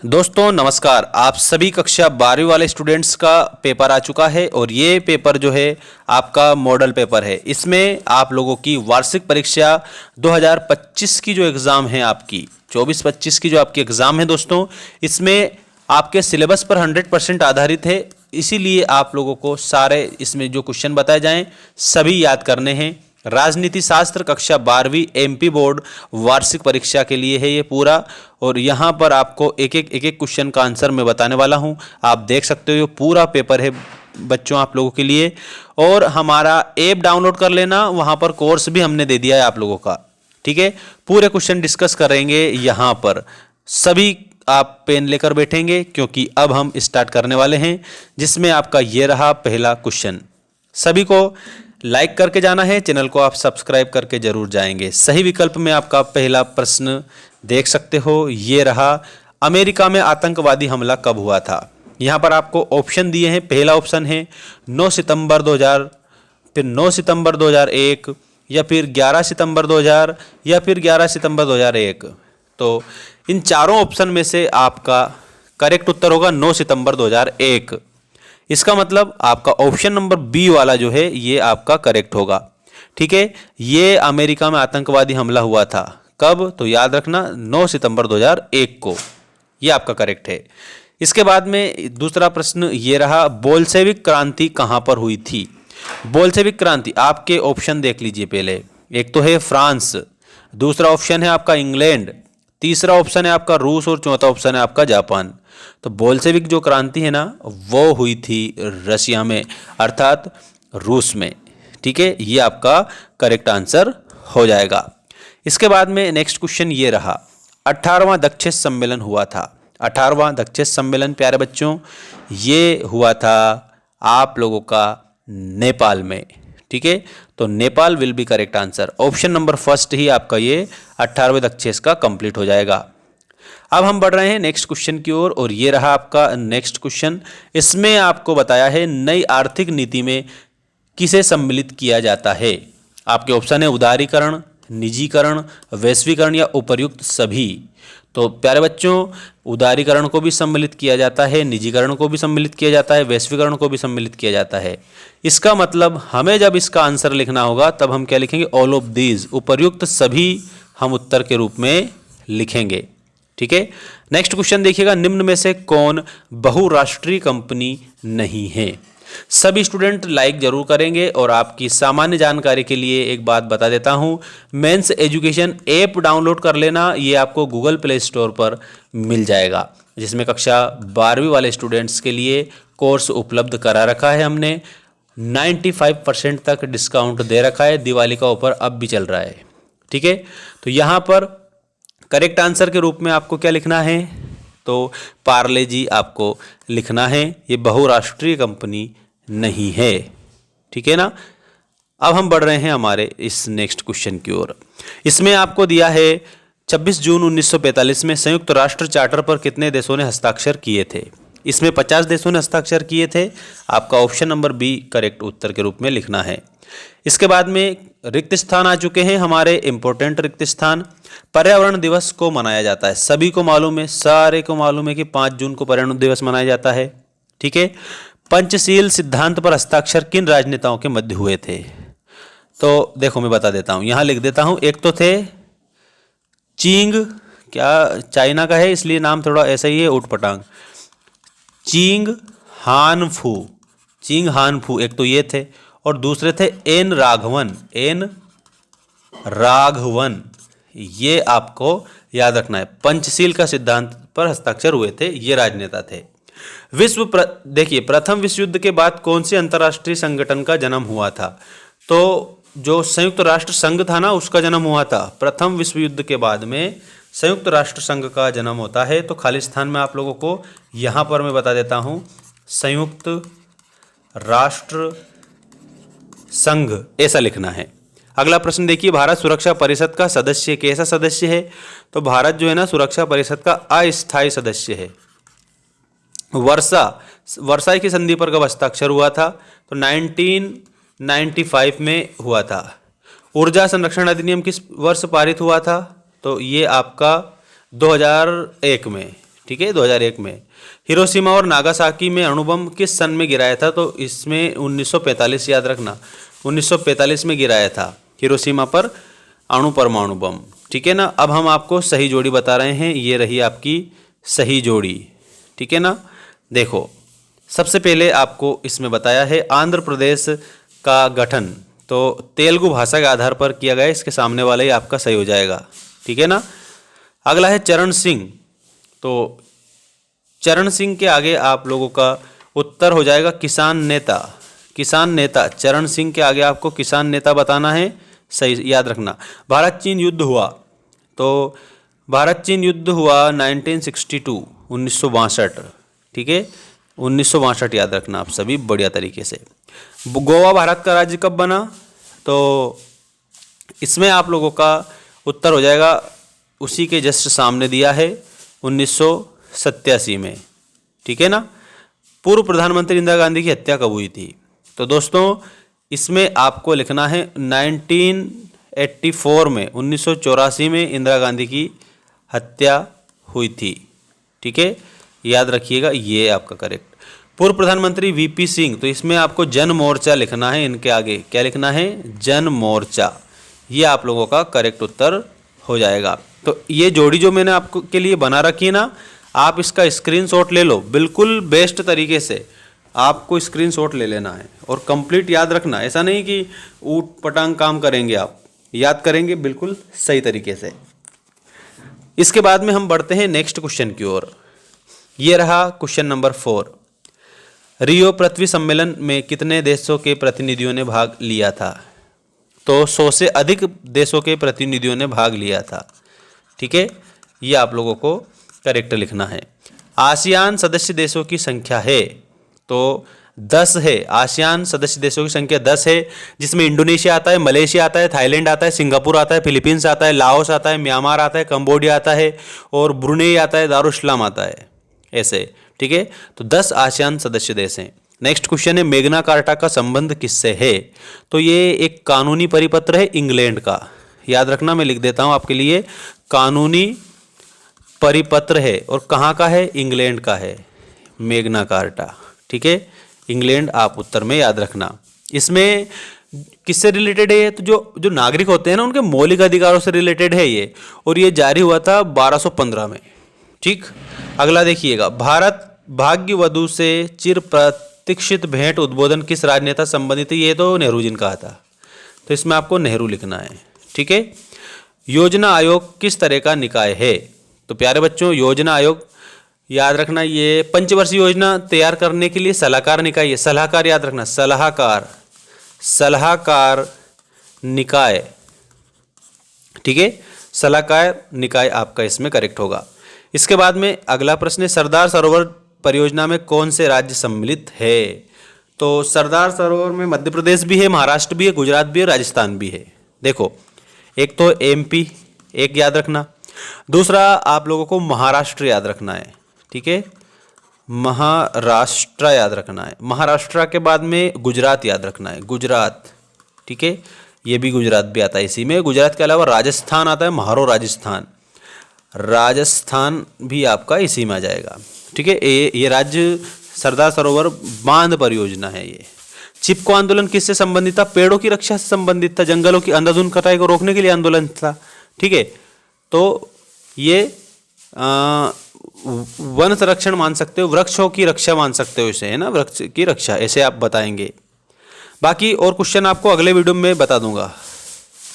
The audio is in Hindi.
दोस्तों नमस्कार। आप सभी कक्षा 12वीं वाले स्टूडेंट्स का पेपर आ चुका है और ये पेपर जो है आपका मॉडल पेपर है। इसमें आप लोगों की वार्षिक परीक्षा 2025 की जो एग्ज़ाम है आपकी 24-25 की जो आपकी एग्ज़ाम है दोस्तों, इसमें आपके सिलेबस पर 100% आधारित है। इसीलिए आप लोगों को सारे इसमें जो क्वेश्चन बताए जाएं सभी याद करने हैं। राजनीति शास्त्र कक्षा 12वीं एमपी बोर्ड वार्षिक परीक्षा के लिए है ये पूरा, और यहाँ पर आपको एक एक क्वेश्चन का आंसर मैं बताने वाला हूँ। आप देख सकते हो ये पूरा पेपर है बच्चों आप लोगों के लिए। और हमारा ऐप डाउनलोड कर लेना, वहाँ पर कोर्स भी हमने दे दिया है आप लोगों का। ठीक है, पूरे क्वेश्चन डिस्कस करेंगे यहाँ पर। सभी आप पेन लेकर बैठेंगे क्योंकि अब हम स्टार्ट करने वाले हैं, जिसमें आपका ये रहा पहला क्वेश्चन। सभी को लाइक करके जाना है, चैनल को आप सब्सक्राइब करके जरूर जाएंगे। सही विकल्प में आपका पहला प्रश्न देख सकते हो, ये रहा, अमेरिका में आतंकवादी हमला कब हुआ था। यहाँ पर आपको ऑप्शन दिए हैं। पहला ऑप्शन है 9 सितंबर 2000, फिर 9 सितंबर 2001, या फिर 11 सितंबर 2000, या फिर 11 सितंबर 2001। तो इन चारों ऑप्शन में से आपका करेक्ट उत्तर होगा 9 सितंबर 2001। इसका मतलब आपका ऑप्शन नंबर बी वाला जो है ये आपका करेक्ट होगा। ठीक है, ये अमेरिका में आतंकवादी हमला हुआ था कब, तो याद रखना 9 सितंबर 2001 को। ये आपका करेक्ट है। इसके बाद में दूसरा प्रश्न ये रहा, बोल्शेविक क्रांति कहाँ पर हुई थी। बोल्शेविक क्रांति आपके ऑप्शन देख लीजिए पहले। एक तो है फ्रांस, दूसरा ऑप्शन है आपका इंग्लैंड, तीसरा ऑप्शन है आपका रूस, और चौथा ऑप्शन है आपका जापान। तो बोल्शेविक जो क्रांति है ना वो हुई थी रशिया में, अर्थात रूस में। ठीक है, ये आपका करेक्ट आंसर हो जाएगा। इसके बाद में नेक्स्ट क्वेश्चन ये रहा, 18वां दक्षेस सम्मेलन हुआ था। 18वां दक्षेस सम्मेलन प्यारे बच्चों ये हुआ था आप लोगों का नेपाल में। ठीक है, तो Nepal will be correct answer. Option number first ही आपका ये 18वें दक्षेस का कंप्लीट हो जाएगा। अब हम बढ़ रहे हैं नेक्स्ट क्वेश्चन की ओर, और ये रहा आपका नेक्स्ट क्वेश्चन। इसमें आपको बताया है नई आर्थिक नीति में किसे सम्मिलित किया जाता है। आपके ऑप्शन है उदारीकरण, निजीकरण, वैश्वीकरण या उपर्युक्त सभी। तो प्यारे बच्चों उदारीकरण को भी सम्मिलित किया जाता है, निजीकरण को भी सम्मिलित किया जाता है, वैश्वीकरण को भी सम्मिलित किया जाता है। इसका मतलब हमें जब इसका आंसर लिखना होगा तब हम क्या लिखेंगे, ऑल ऑफ दीज, उपर्युक्त सभी हम उत्तर के रूप में लिखेंगे। ठीक है, नेक्स्ट क्वेश्चन देखिएगा, निम्न में से कौन बहुराष्ट्रीय कंपनी नहीं है। सभी स्टूडेंट लाइक जरूर करेंगे। और आपकी सामान्य जानकारी के लिए एक बात बता देता हूं, मेंस एजुकेशन ऐप डाउनलोड कर लेना, ये आपको गूगल प्ले स्टोर पर मिल जाएगा, जिसमें कक्षा 12वीं वाले स्टूडेंट्स के लिए कोर्स उपलब्ध करा रखा है हमने। 95% तक डिस्काउंट दे रखा है, दिवाली का ऑफर अब भी चल रहा है। ठीक है, तो यहाँ पर करेक्ट आंसर के रूप में आपको क्या लिखना है, तो पार्ले जी आपको लिखना है, ये बहुराष्ट्रीय कंपनी नहीं है। ठीक है ना। अब हम बढ़ रहे हैं हमारे इस नेक्स्ट क्वेश्चन की ओर। इसमें आपको दिया है 26 जून 1945 में संयुक्त राष्ट्र चार्टर पर कितने देशों ने हस्ताक्षर किए थे। इसमें 50 देशों ने हस्ताक्षर किए थे। आपका ऑप्शन नंबर बी करेक्ट उत्तर के रूप में लिखना है। इसके बाद में रिक्त स्थान आ चुके हैं हमारे इंपॉर्टेंट रिक्त स्थान। पर्यावरण दिवस को मनाया जाता है, सभी को मालूम है, सारे को मालूम है कि 5 जून को पर्यावरण दिवस मनाया जाता है। ठीक है, पंचशील सिद्धांत पर हस्ताक्षर किन राजनेताओं के मध्य हुए थे। तो देखो मैं बता देता हूं, यहां लिख देता हूं। एक तो थे चींग, क्या चाइना का है इसलिए नाम थोड़ा ऐसा ही है उटपटांग, चींग हानफू, चींग हानफू एक तो ये थे, और दूसरे थे एन राघवन, एन राघवन। ये आपको याद रखना है, पंचशील का सिद्धांत पर हस्ताक्षर हुए थे, ये राजनेता थे। देखिए प्रथम विश्व युद्ध के बाद कौन से अंतर्राष्ट्रीय संगठन का जन्म हुआ था। तो जो संयुक्त राष्ट्र संघ था ना उसका जन्म हुआ था। प्रथम विश्व युद्ध के बाद में संयुक्त राष्ट्र संघ का जन्म होता है। तो खाली स्थान में आप लोगों को यहाँ पर मैं बता देता हूँ, संयुक्त राष्ट्र संघ ऐसा लिखना है। अगला प्रश्न देखिए, भारत सुरक्षा परिषद का सदस्य कैसा सदस्य है। तो भारत जो है ना सुरक्षा परिषद का अस्थायी सदस्य है। वर्साई की संधि पर कब हस्ताक्षर हुआ था, तो 1995 में हुआ था। ऊर्जा संरक्षण अधिनियम किस वर्ष पारित हुआ था, तो ये आपका 2001 में। ठीक है, 2001 में। हिरोशिमा और नागासाकी में अणुबम किस सन में गिराया था? तो इसमें 1945, याद रखना, 1945 में गिराया था हिरोशिमा पर परमाणु बम। ठीक है ना। अब हम आपको सही जोड़ी बता रहे हैं, ये रही आपकी सही जोड़ी। ठीक है ना। देखो, सबसे पहले आपको इसमें बताया है आंध्र प्रदेश का गठन तो तेलुगु भाषा के आधार पर किया गया, इसके सामने वाला ही आपका सही हो जाएगा। ठीक है ना। अगला है चरण सिंह, तो चरण सिंह के आगे आप लोगों का उत्तर हो जाएगा किसान नेता। किसान नेता चरण सिंह के आगे आपको किसान नेता बताना है, सही याद रखना। भारत चीन युद्ध हुआ, तो भारत चीन युद्ध हुआ 1962, 1962। ठीक है, 1962 याद रखना आप सभी बढ़िया तरीके से। गोवा भारत का राज्य कब बना? तो इसमें आप लोगों का उत्तर हो जाएगा, उसी के जस्ट सामने दिया है, 1987 में। ठीक है ना। पूर्व प्रधानमंत्री इंदिरा गांधी की हत्या कब हुई थी? तो दोस्तों इसमें आपको लिखना है 1984 में, 1984 में इंदिरा गांधी की हत्या हुई थी। ठीक है, याद रखिएगा, ये आपका करेक्ट। पूर्व प्रधानमंत्री वीपी सिंह, तो इसमें आपको जन मोर्चा लिखना है, इनके आगे क्या लिखना है? जन मोर्चा। ये आप लोगों का करेक्ट उत्तर हो जाएगा। तो ये जोड़ी जो मैंने आपको के लिए बना रखी है ना, आप इसका स्क्रीनशॉट ले लो, बिल्कुल बेस्ट तरीके से आपको स्क्रीनशॉट ले लेना है और कंप्लीट याद रखना। ऐसा नहीं कि ऊट पटांग काम करेंगे, आप याद करेंगे बिल्कुल सही तरीके से। इसके बाद में हम बढ़ते हैं नेक्स्ट क्वेश्चन की ओर। ये रहा क्वेश्चन नंबर 4। रियो पृथ्वी सम्मेलन में कितने देशों के प्रतिनिधियों ने भाग लिया था? तो 100 से अधिक देशों के प्रतिनिधियों ने भाग लिया था। ठीक है, ये आप लोगों को करेक्ट लिखना है। आसियान सदस्य देशों की संख्या है, तो 10 है। आसियान सदस्य देशों की संख्या 10 है, जिसमें इंडोनेशिया आता है, मलेशिया आता है, थाईलैंड आता है, सिंगापुर आता है, फिलीपींस आता है, लाओस आता है, म्यांमार आता है, कंबोडिया आता है और ब्रुनेई आता है, दारुसलाम आता है, ऐसे। ठीक है, तो 10 आसियान सदस्य देश हैं। नेक्स्ट क्वेश्चन है, मैग्ना कार्टा का संबंध किससे है? तो ये एक कानूनी परिपत्र है इंग्लैंड का, याद रखना, मैं लिख देता हूं आपके लिए, कानूनी परिपत्र है। और कहाँ का है? इंग्लैंड का है मैग्ना कार्टा। ठीक है, इंग्लैंड आप उत्तर में याद रखना। इसमें किससे रिलेटेड है? तो जो नागरिक होते हैं ना, उनके मौलिक अधिकारों से रिलेटेड है ये, और ये जारी हुआ था 1215 में। ठीक, अगला देखिएगा, भारत भाग्य वधु से चिर प्रतीक्षित भेंट उद्बोधन किस राजनेता संबंधित है? ये तो नेहरू जी ने कहा था, तो इसमें आपको नेहरू लिखना है। ठीक है, योजना आयोग किस तरह का निकाय है? तो प्यारे बच्चों, योजना आयोग याद रखना, ये पंचवर्षीय योजना तैयार करने के लिए सलाहकार निकाय है। सलाहकार याद रखना, सलाहकार निकाय। ठीक है, सलाहकार निकाय आपका इसमें करेक्ट होगा। इसके बाद में अगला प्रश्न है, सरदार सरोवर परियोजना में कौन से राज्य सम्मिलित है? तो सरदार सरोवर में मध्य प्रदेश भी है, महाराष्ट्र भी है, गुजरात भी है, राजस्थान भी है। देखो, एक तो एमपी एक याद रखना, दूसरा आप लोगों को महाराष्ट्र याद रखना है। ठीक है, महाराष्ट्र याद रखना है। महाराष्ट्र के बाद में गुजरात याद रखना है, गुजरात। ठीक है, ये भी गुजरात भी आता है इसी में। गुजरात के अलावा राजस्थान आता है, महारो राजस्थान, राजस्थान भी आपका इसी में आ जाएगा। ठीक है, ये राज्य सरदार सरोवर बांध परियोजना है। ये चिपको आंदोलन किससे संबंधित था? पेड़ों की रक्षा से संबंधित था, जंगलों की अंधाधुंध कटाई को रोकने के लिए आंदोलन था। ठीक है, तो ये वन संरक्षण मान सकते हो, वृक्षों की रक्षा मान सकते हो इसे, है ना, वृक्ष की रक्षा, ऐसे आप बताएंगे। बाकी और क्वेश्चन आपको अगले वीडियो में बता दूंगा।